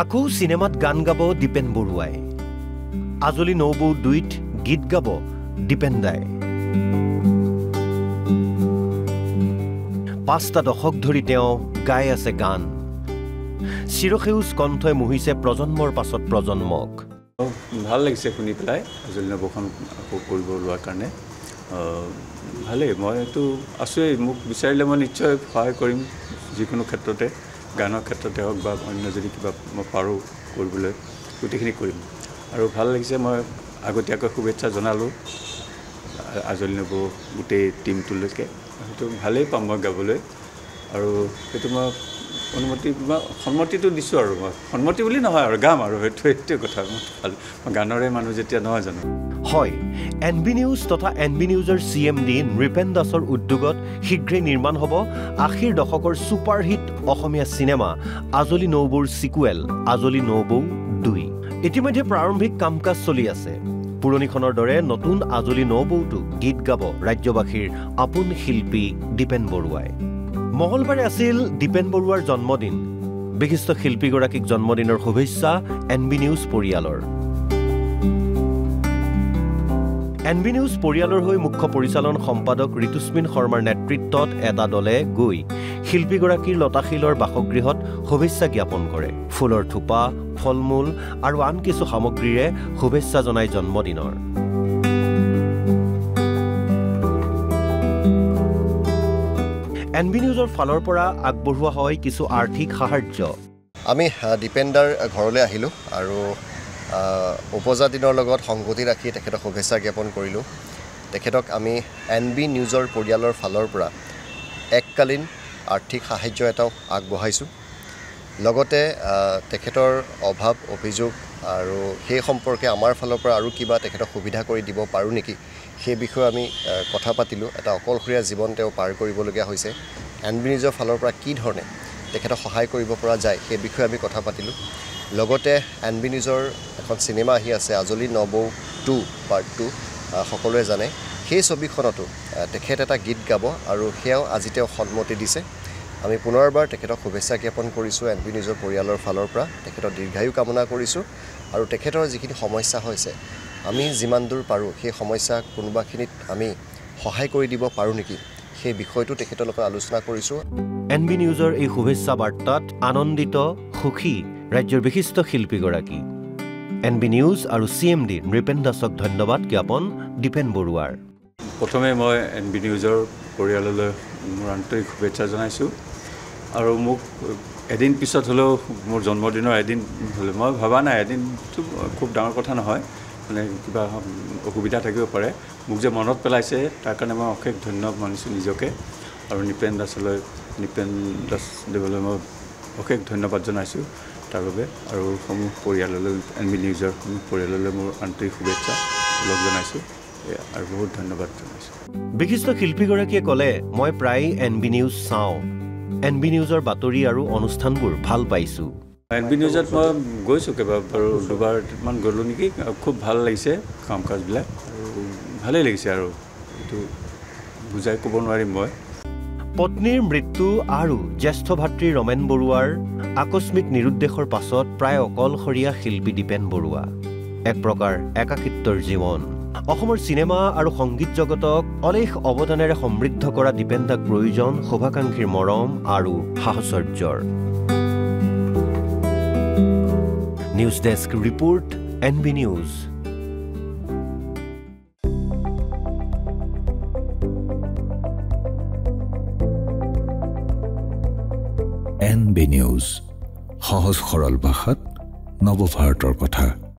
আকৌ সিনেমাত গান গাব দীপেন বৰুৱাই আজলি নৌবৌ 2ত গীত গাব দীপেন দাই 5টা দশক ধৰি তেওঁ গাই আছে গান চিৰসেউজ কণ্ঠই মুহিছে প্ৰজন্মৰ পাছত প্ৰজন্মক ভাল লাগিছে শুনি পেলাই আজলি নৌবৌখন আকৌ কৰিব লোৱাৰ কাৰণে ভালেই মইতো আছোৱেই মোক বিচাৰিলে মই নিশ্চয় সহায় কৰিম যিকোনো ক্ষেত্ৰতে গানৰ ক্ষেত্ৰতে হওক বা অন্য যদি কিবা মই পাৰোঁ কৰিবলৈ গোটেইখিনি কৰিম আৰু ভাল লাগিছে মই আগতীয়াকৈ শুভেচ্ছা জনালোঁ আজলি নৌবৌ গোটেই টীমটোলৈকে সেইটো ভালেই পাম মই গাবলৈ আৰু সেইটো মই অনুমতি বা সন্মতিটো দিছোঁ আৰু মই সন্মতি বুলি নহয় আৰু গাম আৰু সেইটোৱে কথা ভাল মই গানৰে মানুহ যেতিয়া নহয় জানো হয় এনবি নিউজ তথা এনবি নিউজৰ চিএমডি নৃপেন দাসৰ উদ্যোগত শীঘ্ৰেই নিৰ্মাণ হ'ব 80ৰ দশকৰ ছুপাৰহিট অসমীয়া চিনেমা আজলি নৌবৌৰ সিকুৱেল আজলি নৌবৌ 2 ইতিমধ্যে প্ৰাৰম্ভিক কাম-কাজ চলি আছে পুৰণিখনৰ দৰে নতুন আজলি নৌবৌটো গীত গাব ৰাজ্যবাসীৰ আপোন শিল্পী দীপেন বৰুৱাই মঙলবাৰে আছিল দীপেন বৰুৱাৰ জন্মদিন বিশিষ্ট শিল্পীগৰাকীক জন্মদিনৰ শুভেচ্ছা এনবি নিউজ পৰিয়ালৰ এনবি নিউজ পৰিয়ালৰ হৈ মুখ্য পৰিচালন সম্পাদক ঋতুস্মিন শৰ্মাৰ নেতৃত্বত এটা দলে গৈ শিল্পীগৰাকীৰ লতাশিলৰ বাসগৃহত শুভেচ্ছা জ্ঞাপন কৰে ফুলৰ থোপা ফলমূল আৰু আন কিছু সামগ্ৰীৰে শুভেচ্ছা জনাই জন্মদিনৰ এনবি নিউজৰ ফালৰ পৰা আগবঢ়োৱা হয় কিছু আৰ্থিক সাহায্য আমি দীপেনদাৰ ঘৰলৈ আহিলোঁ আৰু উপজা দিনৰ লগত সংগতি ৰাখি তেখেতক শুভেচ্ছা জ্ঞাপন কৰিলোঁ তেখেতক আমি এনবি নিউজৰ পৰিয়ালৰ ফালৰ পৰা এককালীন আৰ্থিক সাহায্য এটাও আগবঢ়াইছোঁ লগতে তেখেতৰ অভাৱ অভিযোগ আৰু সেই সম্পৰ্কে আমাৰ ফালৰ পৰা আৰু কিবা তেখেতক সুবিধা কৰি দিব পাৰোঁ নেকি সেই বিষয়ে আমি কথা পাতিলোঁ এটা অকলশৰীয়া জীৱন তেওঁ পাৰ কৰিবলগীয়া হৈছে এনবি নিউজৰ ফালৰ পৰা কি ধৰণে তেখেতক সহায় কৰিব পৰা যায় সেই বিষয়ে আমি কথা পাতিলোঁ লগতে এনবি নিউজৰ এখন চিনেমা আহি আছে আজলি নৌবৌ 2 পাৰ্ট 2 সকলোৱে জানে সেই ছবিখনতো তেখেত এটা গীত গাব আৰু সেয়াও আজি তেওঁ সন্মতি দিছে আমি পুনৰবাৰ তেখেতক শুভেচ্ছা জ্ঞাপন কৰিছোঁ এনবি নিউজৰ পৰিয়ালৰ ফালৰ পৰা তেখেতৰ দীৰ্ঘায়ু কামনা কৰিছোঁ আৰু তেখেতৰ যিখিনি সমস্যা হৈছে আমি যিমান দূৰ পাৰোঁ সেই সমস্যা কোনোবাখিনিত আমি সহায় কৰি দিব পাৰোঁ নেকি সেই বিষয়টো তেখেতৰ লগত আলোচনা কৰিছোঁ এনবি নিউজৰ এই শুভেচ্ছা বাৰ্তাত আনন্দিত সুখী ৰাজ্যৰ বিশিষ্ট শিল্পীগৰাকী এনবি নিউজ আৰু চিএমডি নৃপেন দাসক ধন্যবাদ জ্ঞাপন দীপেন বৰুৱাৰ প্ৰথমে মই এনবি নিউজৰ পৰিয়াললৈ মোৰ আন্তৰিক শুভেচ্ছা জনাইছোঁ আৰু মোক এদিন পিছত হ'লেও মোৰ জন্মদিনৰ এদিন হ'লে মই ভবা নাই এদিনটো খুব ডাঙৰ কথা নহয় মানে কিবা অসুবিধা থাকিব পাৰে মোক যে মনত পেলাইছে তাৰ কাৰণে মই অশেষ ধন্য মানিছোঁ নিজকে আৰু নৃপেন দাস দেৱলৈ মই অশেষ ধন্যবাদ জনাইছোঁ তাৰ বাবে আৰু সমূহ পৰিয়াললৈ এনবি নিউজৰ সমূহ পৰিয়াললৈ মোৰ আন্তৰিক শুভেচ্ছা লগ জনাইছোঁ আৰু বহুত ধন্যবাদ জনাইছোঁ বিশিষ্ট শিল্পীগৰাকীয়ে ক'লে মই প্ৰায় এনবি নিউজ চাওঁ এনবি নিউজৰ বাতৰি আৰু অনুষ্ঠানবোৰ ভাল পাইছোঁ এনবি নিউজত মই গৈছোঁ কেইবাবাৰো দুবাৰমান গ'লোঁ নেকি খুব ভাল লাগিছে কাম কাজবিলাক আৰু ভালেই লাগিছে আৰু এইটো বুজাই ক'ব নোৱাৰিম মই পত্নীৰ মৃত্যু আৰু জ্যেষ্ঠ ভাতৃ ৰমেন বৰুৱাৰ আকস্মিক নিৰুদ্দেশৰ পাছত প্ৰায় অকলশৰীয়া শিল্পী দীপেন বৰুৱা এক প্ৰকাৰ একাকিত্বৰ জীৱন অসমৰ চিনেমা আৰু সংগীত জগতক অলেখ অৱদানেৰে সমৃদ্ধ কৰা দীপেন দাক প্ৰয়োজন শুভাকাংক্ষীৰ মৰম আৰু সাহচৰ্যৰ news desk report NB news NB news সহজ সৰল ভাষাত নৱভাৰতৰ কথা